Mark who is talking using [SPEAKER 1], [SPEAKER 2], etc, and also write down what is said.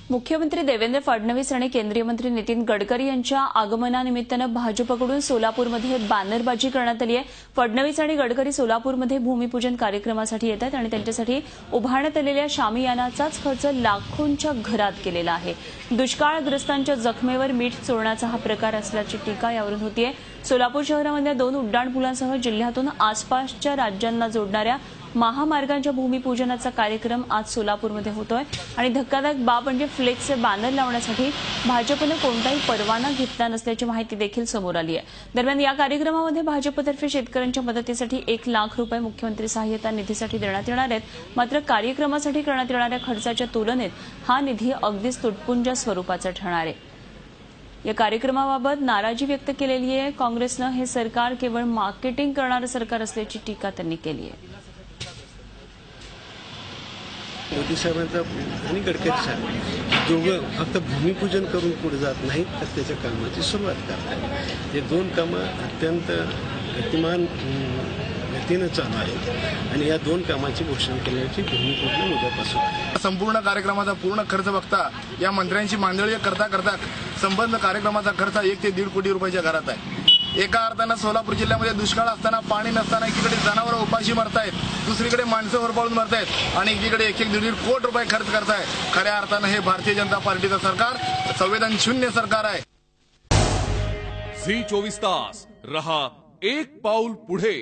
[SPEAKER 1] मुख्यमंत्री देवेंद्र फडणवीस आणि केंद्रीय मंत्री नितीन गडकरी यांच्या आगमनानिमित्तानं भाजपकडून सोलापूरमध्ये बॅनरबाजी करण्यात आली आहे। फडणवीस आणि गडकरी सोलापूरमध्ये भूमिपूजन कार्यक्रमासाठी येत आहेत आणि त्यांच्यासाठी उभारण्यात आलेल्या शामियानाचाच खर्च लाखोंच्या घरात केलेला आहे। दुष्काळग्रस्तांच्या जखमेवर मीठ चोळण्याचा हा प्रकार असल्याची टीका यावरून होतीये। सोलापूर शहरामधल्या 2 उड्डाणपुलांसह जिल्ह्यातून आसपासच्या राज्यांना जोडणाऱ्या महामार्गांच्या भूमिपूजनाचा कार्यक्रम आज सोलापूरमध्ये होतोय आणि धक्कादायक बाब म्हणजे फ्लेक्सचे बॅनर लावण्यासाठी भाजपने कोणताही परवाना घेतला नसल्याची माहिती देखील समोर आली आहे। दरम्यान या कार्यक्रमामध्ये भाजपतर्फे शेतकऱ्यांच्या मदतीसाठी 1 लाख रुपये मुख्यमंत्री सहाय्यता निधीसाठी देण्यात येणार आहेत। मात्र कार्यक्रमासाठी करण्यात येणाऱ्या खर्चाच्या तुलनेत हा निधी अगदीच तुटपुंज्या स्वरूपाचा ठरणार आहे। या कार्यक्रमाबाबत नाराजी व्यक्त केलेली आहे। काँग्रेसनं हे सरकार केवळ मार्केटिंग करणारं सरकार असल्याची टीका त्यांनी केली आहे।
[SPEAKER 2] मोदी साहेबांचा आणि गडकरी साहेब दोघं फक्त भूमिपूजन करून पुढे जात नाहीत, तर त्याच्या कामाची सुरुवात करतात। हे 2 कामं अत्यंत गतिमान गतीनं चालू आहेत आणि या 2 कामाची घोषणा करण्याची भूमिपूजन उद्यापासून।
[SPEAKER 3] संपूर्ण कार्यक्रमाचा पूर्ण खर्च बघता या मंत्र्यांची मांडळी करता करता संबंध कार्यक्रमाचा खर्च 1 ते 1.5 कोटी रुपयाच्या घरात आहे। एका अर्थानं सोलापूर जिल्ह्यामध्ये दुष्काळ असताना पाणी नसताना एकीकडे जनावरं उपाशी मरतायत, दुसरीकडे माणसं होरपळून मरतायत आणि एकीकडे 1-1.5 कोटी रुपये खर्च करताय। खऱ्या अर्थानं हे भारतीय जनता पार्टीचं सरकार संवेदनशून्य सरकार आहे।
[SPEAKER 4] झी 24 तास रहा एक पाऊल पुढे।